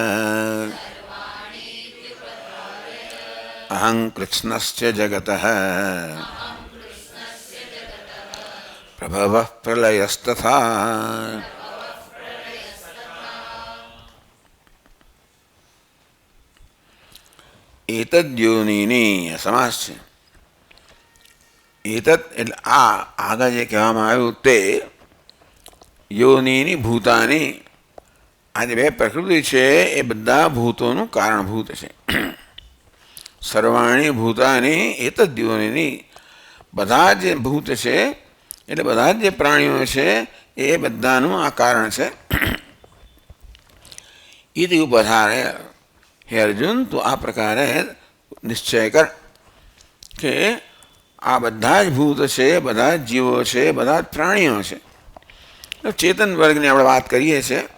અહં કૃષ્ણસ્ય જગતઃ પ્રભવઃ પ્રલયસ્તથા. એતદ્યોનીની સમાસ છે. એતદ એટલે આ આગળ જે કહેવામાં આવ્યું તે યોનીની ભૂતાની, આ જે બે પ્રકૃતિ છે એ બધા ભૂતોનું કારણભૂત છે. સર્વાણી ભૂતાની એતદ્યોનીની, બધા જે ભૂત છે એટલે બધા જ જે પ્રાણીઓ છે એ બધાનું આ કારણ છે. ઇતિ ઉપધારે, હે અર્જુન તું આ પ્રકારે નિશ્ચય કર કે આ બધા જ ભૂત છે, બધા જ જીવો છે, બધા જ પ્રાણીઓ છે. ચેતન વર્ગની આપણે વાત કરીએ છીએ,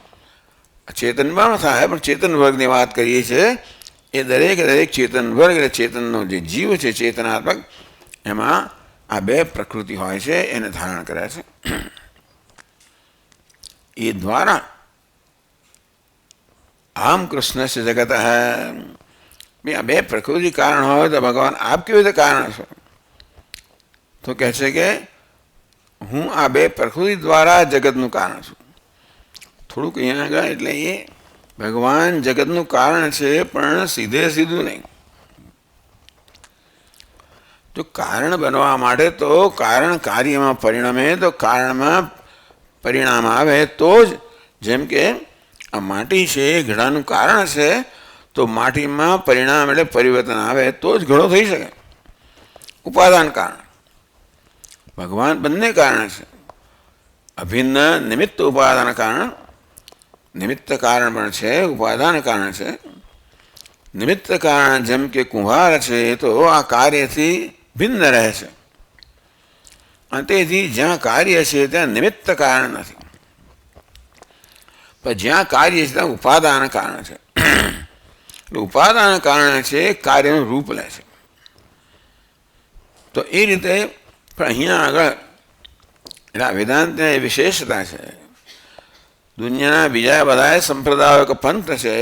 ચેતનમાં થાય પણ ચેતન વર્ગની વાત કરીએ છીએ. એ દરેક ચેતન વર્ગ એટલે ચેતનનો જે જીવ છે ચેતનાત્મક, એમાં આ બે પ્રકૃતિ હોય છે, એને ધારણ કરે છે. એ દ્વારા આમ કૃષ્ણસ્ય જગત હૈ, આ બે પ્રકૃતિ કારણ હોય તો ભગવાન આપ કેવી રીતે કારણ છો? તો કહે છે કે હું આ બે પ્રકૃતિ દ્વારા જગતનું કારણ છું. થોડુંક અહીંયા આગળ એટલે એ ભગવાન જગતનું કારણ છે પણ સીધું નહીં. જો કારણ બનવા માટે તો કારણ કાર્યમાં પરિણમે, તો કારણમાં પરિણામ આવે તો જ, જેમ કે આ માટી છે એ ઘડાનું કારણ છે, તો માટીમાં પરિણામ એટલે પરિવર્તન આવે તો જ ઘડો થઈ શકે. ઉપાદાન કારણ, ભગવાન બંને કારણ છે. અભિન્ન નિમિત્ત ઉપાદાન કારણ, નિમિત્ત કારણ પણ છે, ઉપાદાન કારણ છે. નિમિત્ત કારણ જેમ કે કુંભાર છે તો આ કાર્યથી ભિન્ન રહે છે, અને તેથી જ્યાં કાર્ય છે ત્યાં નિમિત્ત કારણ નથી, પણ જ્યાં કાર્ય છે ત્યાં ઉપાદાન કારણ છે. ઉપાદાન કારણ છે કાર્યનું રૂપ લે છે. તો એ રીતે પણ અહીંયા આગળ એટલે વેદાંતની વિશેષતા છે. દુનિયાના બીજા બધા સંપ્રદાયો કે પંથ છે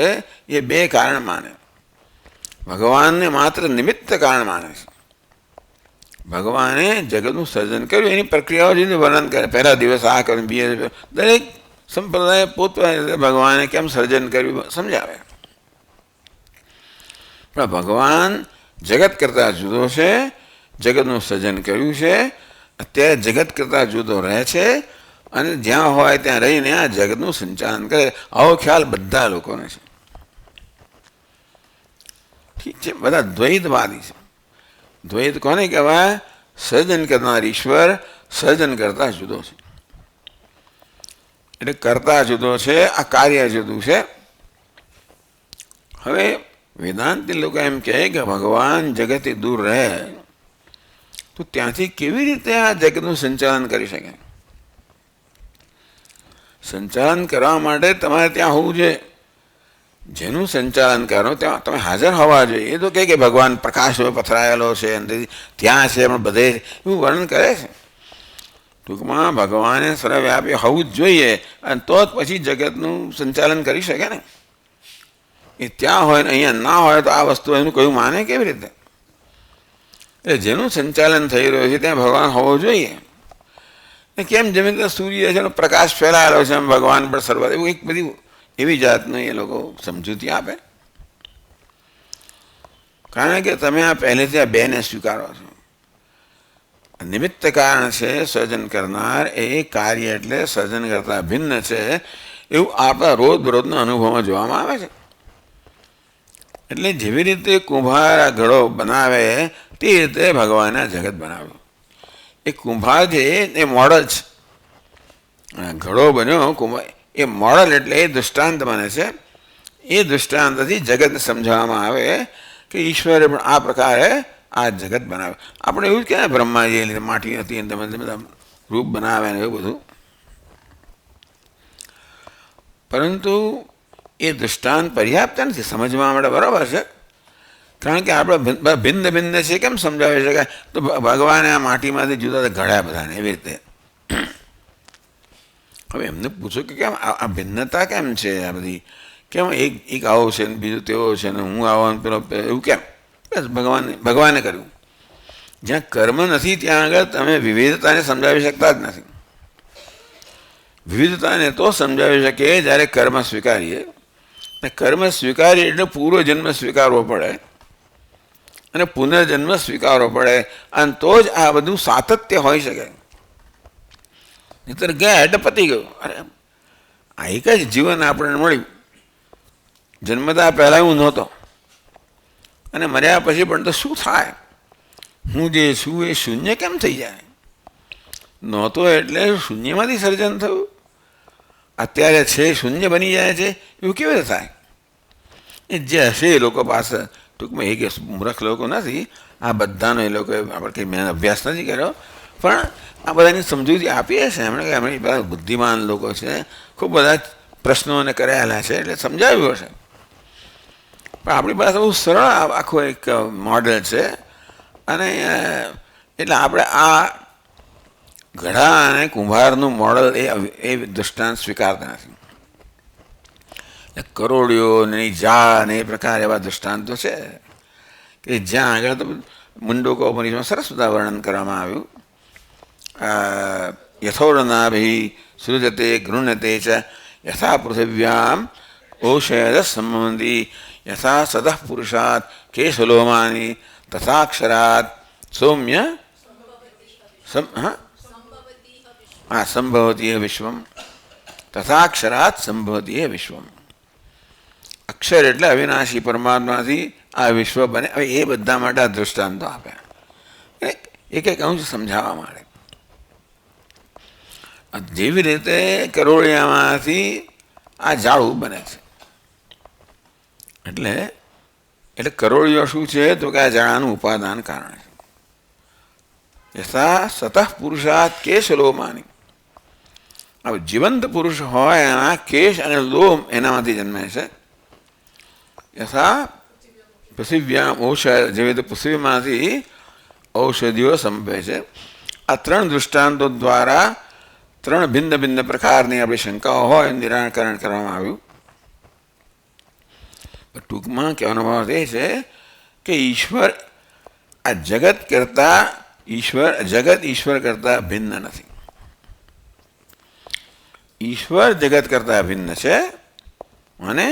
એ બે કારણ માને, ભગવાનને માત્ર નિમિત્ત કારણ માને છે. ભગવાને જગતનું સર્જન કર્યું, એની પ્રક્રિયાઓ જેને વર્ણન કરે, પહેલા દિવસ આ કર્યું, બીજા દરેક સંપ્રદાય પોતપોતાની ભગવાને કેમ સર્જન કર્યું સમજાવે. પણ ભગવાન જગત કરતાં જુદો છે, જગતનું સર્જન કર્યું છે, અત્યારે જગત કરતાં જુદો રહે છે, અને જ્યાં હોય ત્યાં રહીને આ જગતનું સંચાલન કરે. આવો ખ્યાલ બધા લોકોને છે. ઠીક છે, બધા દ્વૈતવાદી છે. દ્વૈત કોને કહેવાય? સર્જન કરનાર ઈશ્વર સર્જન કરતા જુદો છે, એટલે કરતા જુદો છે, આ કાર્ય જુદું છે. હવે વેદાંતિ લોકો એમ કહે કે ભગવાન જગતથી દૂર રહે તો ત્યાંથી કેવી રીતે આ જગતનું સંચાલન કરી શકે? સંચાલન કરવા માટે તમારે ત્યાં હોવું જોઈએ. જેનું સંચાલન કરો ત્યાં તમે હાજર હોવા જોઈએ. એ તો કહે કે ભગવાન પ્રકાશ પથરાયેલો છે, અંદરથી ત્યાં છે, પણ બધે એવું વર્ણન કરે છે. તો ટૂંકમાં ભગવાને સર્વવ્યાપી હોવું જ જોઈએ, અને તો જ પછી જગતનું સંચાલન કરી શકે ને. એ ત્યાં હોય ને અહીંયા ના હોય તો આ વસ્તુ એનું કયું માને કેવી રીતે? એટલે જેનું સંચાલન થઈ રહ્યું છે ત્યાં ભગવાન હોવો જોઈએ. કેમ જેમ કે સૂર્ય છે પ્રકાશ ફેલાયેલો છે એમ ભગવાન પણ સર્વ, એવું એક બધી એવી જાતનું એ લોકો સમજૂતી આપે. કારણ કે તમે આ પહેલેથી આ બેને સ્વીકારો છો. નિમિત્ત કારણ છે સર્જન કરનાર, એ કાર્ય એટલે સર્જન કરતા ભિન્ન છે એવું આપણા રોજબરોજના અનુભવમાં જોવામાં આવે છે. એટલે જેવી રીતે કુંભાર આ ઘડો બનાવે તે રીતે ભગવાને આ જગત બનાવ્યું. એ કુંભાર છે એ મોડલ છે. ઘડો બન્યો કુંભાર એ મોડલ એટલે એ દૃષ્ટાંત બને છે. એ દૃષ્ટાંતથી જગતને સમજાવવામાં આવે કે ઈશ્વરે પણ આ પ્રકારે આ જગત બનાવે. આપણે એવું જ કહેવાય બ્રહ્માજી લીધે માટી હતી અને તમે બધા રૂપ બનાવે ને એવું બધું. પરંતુ એ દૃષ્ટાંત પર્યાપ્ત નથી સમજવા માટે. બરાબર છે, કારણ કે આપણે ભિન્ન ભિન્ન છે કેમ સમજાવી શકાય? તો ભગવાને આ માટીમાંથી જુદા ઘડ્યા બધાને એવી રીતે. હવે એમને પૂછો કે કેમ આ ભિન્નતા કેમ છે? આ બધી કેમ એક આવો છે ને બીજું તેવો છે ને હું આવો પેલો એવું કેમ? બસ ભગવાને કર્યું. જ્યાં કર્મ નથી ત્યાં આગળ તમે વિવિધતાને સમજાવી શકતા જ નથી. વિવિધતાને તો સમજાવી શકીએ જ્યારે કર્મ સ્વીકારીએ. ને કર્મ સ્વીકારીએ એટલે પૂર્વજન્મ સ્વીકારવો પડે અને પુનર્જન્મ સ્વીકારવો પડે, અને તો જ આ બધું સાતત્ય હોઈ શકે. નહીતર ગયા એટલે પતી ગયું. અરે આ એક જ જીવન આપણને મળ્યું. જન્મતા પહેલાં હું નહોતો અને મર્યા પછી પણ તો શું થાય? હું જે છું એ શૂન્ય કેમ થઈ જાય? નહોતો એટલે શૂન્યમાંથી સર્જન થયું. અત્યારે છે શૂન્ય બની જાય છે, એવું કેવી રીતે થાય? એ જે હશે એ લોકો પાસે, ટૂંકમાં એ કે મૂર્ખ લોકો નથી, આ બધાનો એ લોકોએ આપણે કંઈ મેં અભ્યાસ નથી કર્યો, પણ આ બધાની સમજૂતી આપીએ છે એમણે કે એમણે બધા બુદ્ધિમાન લોકો છે, ખૂબ બધા પ્રશ્નોને કરેલા છે એટલે સમજાવ્યું હશે. પણ આપણી પાસે બહુ સરળ આખું એક મોડેલ છે, અને એટલે આપણે આ ઘડા અને કુંભારનું મોડલ એ દૃષ્ટાંત સ્વીકારતા નથી. કરોડિયો ને જા ને એ પ્રકાર એવા દૃષ્ટાંતો છે કે જ્યાં આગળ તો મુંડકો ઉપનિષદમાં સરસ બધા વર્ણન કરવામાં આવ્યું. યથોર્નાભિ સૃજતે ગૃણ્યતે ચ યથા પૃથિવ્યામ ઓષધ સંબંધી યથા સતઃ પુરુષાત કેશલોમાની તથાક્ષરાત સૌમ્ય સંભવતી વિશ્વમ તથાક્ષરાત સંભવતી વિશ્વમ. અક્ષર એટલે અવિનાશી પરમાત્માથી આ વિશ્વ બને. હવે એ બધા માટે આ દૃષ્ટાંતો આપ્યા એક એક અંશ સમજાવવા માટે. જેવી રીતે કરોળિયામાંથી આ ઝાડું બને છે. એટલે કરોળિયો શું છે તો કે આ ઝાડાનું ઉપાદાન કારણ છે. યથા સતઃ પુરુષાત કેશ લોમાની. હવે જીવંત પુરુષ હોય એના કેશ અને લોમ એનામાંથી જન્મે છે. યથા પૃથિવ્યામ ઔષધ, જેવી રીતે પૃથ્વીમાંથી ઔષધિઓ સંભવે છે. આ ત્રણ દૃષ્ટાંતો દ્વારા ત્રણ ભિન્ન ભિન્ન પ્રકારની આપણી શંકાઓ હોય નિરાકરણ કરવામાં આવ્યું. ટૂંકમાં કહેવાનો ભાવ એ છે કે ઈશ્વર આ જગત કરતા ભિન્ન નથી. ઈશ્વર જગત કરતા ભિન્ન છે અને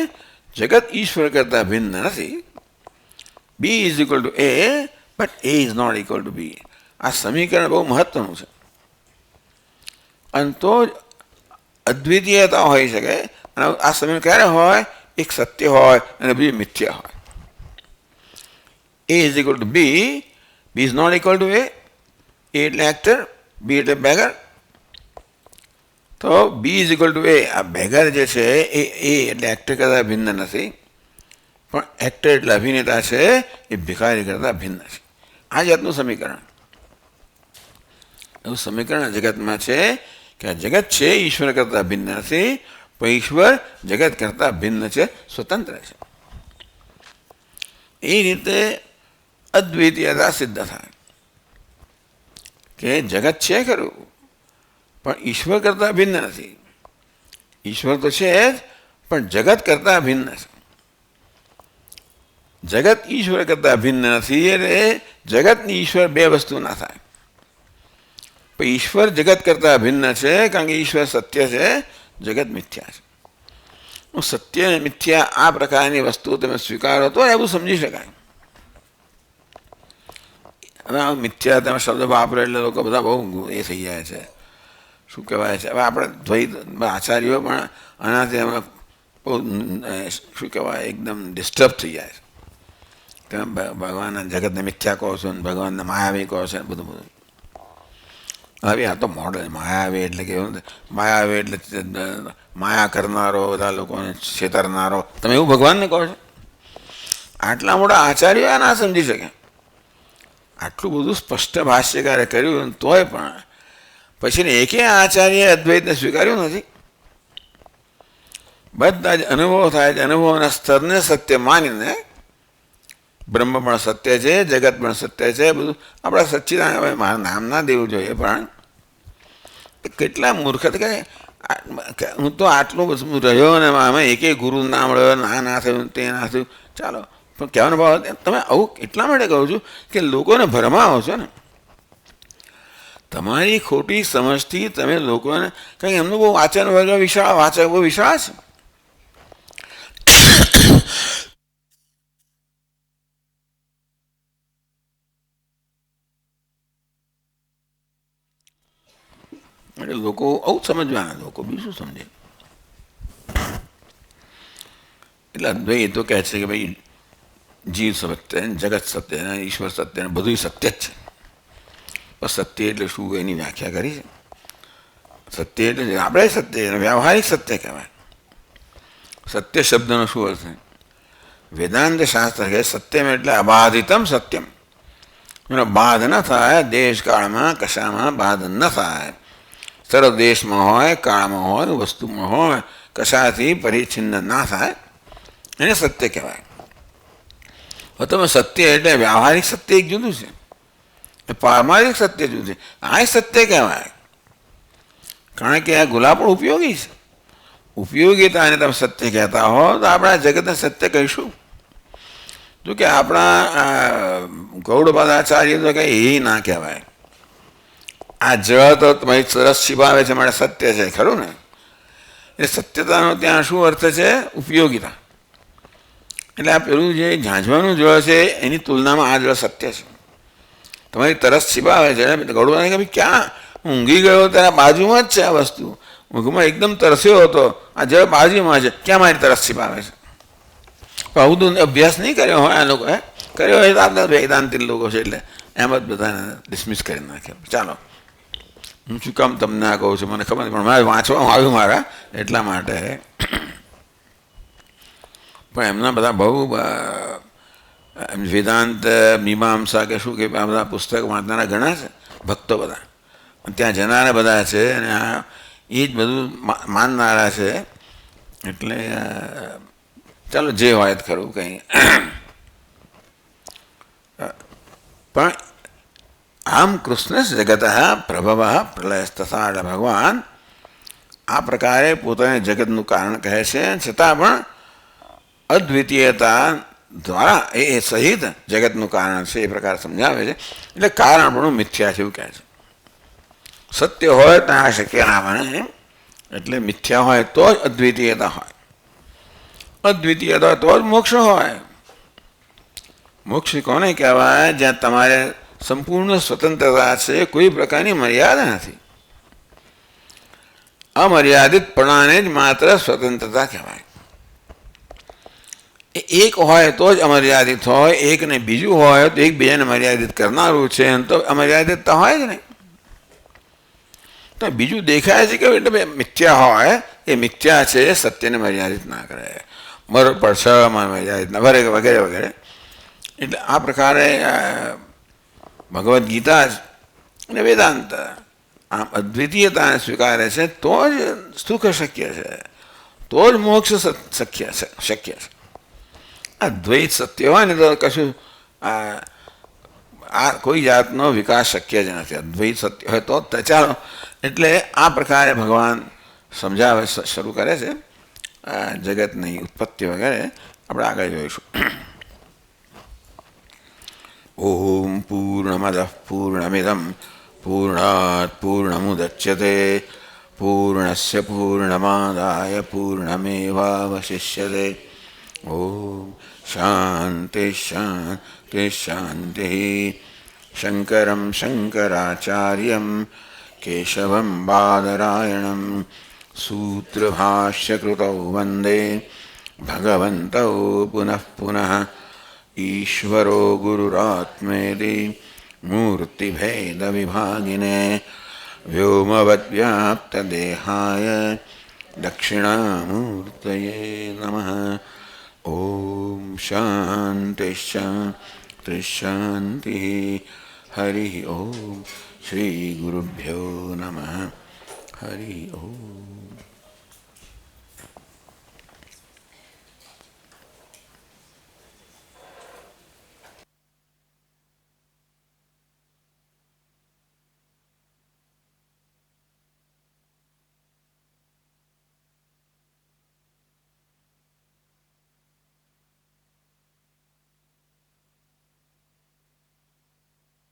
જગત ઈશ્વર કરતા ભિન્ન નથી. B is equal to A, but A is not equal to B. આ સમીકરણ બહુ મહત્વનું છે, અને તો જ અદ્વિતીયતા હોઈ શકે. અને આ સમીકરણ ક્યારે હોય? એક સત્ય હોય અને બીજું મિથ્યા હોય. A is equal to B, B is not equal to A એટલે એક્ટર, બી એટલે બેગર. તો B is equal to A. આ બેગર જે છે એ એટલે એક્ટર કરતાં ભિન્ન નથી, પણ એક્ટર એટલે અભિનેતા છે એ ભિખારી કરતાં ભિન્ન છે. આ જાતનું સમીકરણ, એવું સમીકરણ જગતમાં છે કે આ જગત છે ઈશ્વર કરતાં ભિન્ન નથી, પણ ઈશ્વર જગત કરતાં ભિન્ન છે, સ્વતંત્ર છે. એ રીતે અદ્વિતીયતા સિદ્ધ થાય કે જગત છે ખરું, પણ ઈશ્વર કરતાં ભિન્ન નથી. ઈશ્વર તો છે જ, પણ જગત કરતાં ભિન્ન છે. જગત ઈશ્વર કરતાં ભિન્ન નથી એટલે જગતની ઈશ્વર બે વસ્તુ ના થાય. પણ ઈશ્વર જગત કરતાં ભિન્ન છે કારણ કે ઈશ્વર સત્ય છે, જગત મિથ્યા છે. સત્ય અને મિથ્યા આ પ્રકારની વસ્તુ તમે સ્વીકારો તો એવું સમજી શકાય. હવે મિથ્યા તમે શબ્દ વાપરો એટલે લોકો બધા બહુ એ થઈ જાય છે, શું કહેવાય છે. હવે આપણે દ્વૈત આચાર્યો પણ આનાથી અમે બહુ શું કહેવાય એકદમ ડિસ્ટર્બ થઈ જાય છે. તમે ભગવાનના જગતને મિથ્યા કહો છો ને ભગવાનને માયાવી કહો છો ને બધું બધું. હવે આ તો મોડલ માયાવી એટલે કેવું, માયાવી એટલે માયા કરનારો, બધા લોકોને છેતરનારો. તમે એવું ભગવાનને કહો છો? આટલા મોટા આચાર્યો આ ના સમજી શકે. આટલું બધું સ્પષ્ટ ભાષ્યકારે કર્યું તોય પણ પછી એકે આચાર્ય અદ્વૈતને સ્વીકાર્યું નથી. બધા જ અનુભવ થાય છે, અનુભવના સ્તરને સત્ય માનીને બ્રહ્મ પણ સત્ય છે, જગત પણ સત્ય છે, બધું આપણા સચ્ચિદાનંદ મારા નામ ના દેવું જોઈએ. પણ કેટલા મૂર્ખ કે હું તો આટલું બધું રહ્યો ને અમે એકે ગુરુ ના મળ્યો, ના થયું, તે ના થયું. ચાલો, પણ કહેવાનો ભાવ તમે આવું એટલા માટે કહું છું કે લોકોને ભરમાવો છો ને. તમારી ખોટી સમજથી તમે લોકોને, કારણ કે એમનું બહુ વાંચન વર્ગ વિશાળ, વાચક બહુ વિશાળ છે. એટલે લોકો આવું સમજવાના, લોકો બીજું સમજે. એટલે અદ્વૈત તો કહે છે કે ભાઈ જીવ સત્ય, જગત સત્ય, ઈશ્વર સત્ય, બધું સત્ય જ છે. બસ સત્ય એટલે શું એની વ્યાખ્યા કરી છે. સત્ય એટલે આપણે સત્ય, વ્યવહારિક સત્ય કહેવાય. સત્ય શબ્દનો શું અર્થ છે? વેદાંત શાસ્ત્ર કે સત્યમ એટલે અબાધિતમ સત્યમ. એનો બાધ ન થાય, દેશ કાળમાં કશામાં બાધ ન થાય. સર્વ દેશમાં હોય, કાળમાં હોય, વસ્તુમાં હોય, કશાથી પરિચ્છિન્ન ના થાય, એને સત્ય કહેવાય. હવે તમે સત્ય એટલે વ્યવહારિક સત્ય એક જુદું છે, પારમારિક સત્ય જુદું છે. આ સત્ય કહેવાય કારણ કે આ ગુલાબ પણ ઉપયોગી છે. ઉપયોગીતાને તમે સત્ય કહેતા હો તો આપણા જગતને સત્ય કહીશું. જો કે આપણા ગૌડપાદાચાર્ય તો કંઈ એ ના કહેવાય. આ જળ તો તમારી સરસ શિવાવે છે માટે સત્ય છે, ખરું ને? એ સત્યતાનો ત્યાં શું અર્થ છે? ઉપયોગીતા. એટલે આ પેલું જે ઝાંઝવાનું જળ છે એની તુલનામાં આ જળ સત્ય છે. તમારી તરસ છીપાવે છે. ગૌડપાદાને કે ભાઈ ક્યાં ઊંઘી ગયો તારા બાજુમાં જ છે આ વસ્તુ. ઊંઘમાં એકદમ તરસ્યો હતો, આ જળ બાજુમાં છે, ક્યાં મારી તરસ છીપાવે છે? આવું તો અભ્યાસ નહીં કર્યો હોય આ લોકોએ. કર્યો હોય તો આપણા વેદાંતિક લોકો છે એટલે એમ જ બધાને ડિસમિસ કરી નાખે. ચાલો, હું શું કામ તમને આ કહું છું મને ખબર નથી, પણ મારે વાંચવામાં આવ્યું મારા એટલા માટે. પણ એમના બધા બહુ વેદાંત મીમાંસા કે શું કે આ બધા પુસ્તક વાંચનારા ઘણા છે ભક્તો બધા, ત્યાં જનારા બધા છે અને આ એ જ બધું માનનારા છે. એટલે ચાલો જે હોય જ ખરું કંઈ. પણ આમ કૃષ્ણ જગત પ્રભવ પ્રલયસ્તથા, એટલે ભગવાન આ પ્રકારે પોતાને જગતનું કારણ કહે છે, છતાં પણ અદ્વિતીયતા દ્વારા એ સહિત જગતનું કારણ છે એ પ્રકાર સમજાવે છે. એટલે કારણ પણ મિથ્યા છે એવું કહે છે. સત્ય હોય તો આ શક્ય ના બને. એટલે મિથ્યા હોય તો જ અદ્વિતીયતા હોય, અદ્વિતીયતા તો જ મોક્ષ હોય. મોક્ષ કોને કહેવાય? જ્યાં તમારે સંપૂર્ણ સ્વતંત્રતા છે, કોઈ પ્રકારની મર્યાદા નથી. અમર્યાદિતપણાને જ માત્ર સ્વતંત્રતા કહેવાય. એક હોય તો જ અમર્યાદિત હોય, એક ને બીજું હોય તો એકબીજાને મર્યાદિત કરનારું છે, એમ તો અમર્યાદિતતા હોય જ નહીં. તો બીજું દેખાય છે કે એટલે મિથ્યા હોય, એ મિથ્યા છે, સત્યને મર્યાદિત ના કરે, પરછામાં મર્યાદિત ના વગેરે વગેરે વગેરે. એટલે આ પ્રકારે ભગવદ્ ગીતા અને વેદાંત આમ અદ્વિતીયતાને સ્વીકારે છે તો જ સુખ શક્ય છે, તો જ મોક્ષ શક્ય છે. આ દ્વૈત સત્ય હોય ને તો કશું આ કોઈ જાતનો વિકાસ શક્ય જ નથી. અદ્વૈત સત્ય હોય તો ચાલો એટલે આ પ્રકારે ભગવાન સમજાવે શરૂ કરે છે જગતની ઉત્પત્તિ વગેરે આપણે આગળ જોઈશું. ઓમ પૂર્ણમદ પૂર્ણમિદમ પૂર્ણાત પૂર્ણમુદચ્યતે પૂર્ણસ્ય પૂર્ણમાદાય પૂર્ણમેવાવશિષ્યતે. ઓમ શાંતિ શાંતિ શાંતિ. શંકરમ શંકરાચાર્યમ કેશવમ બાદરાયણમ सूत्रभाष्यकृतौ वन्दे भगवन्तौ पुनः पुनः. ईश्वरो गुरुरात्मेति मूर्तिभेदविभागिने व्योमवद्व्याप्तदेहाय दक्षिणामूर्तये नमः. ॐ शान्तिः शान्तिः शान्तिः. हरिः ॐ श्रीगुरुभ्यो नमः. हरि ओम.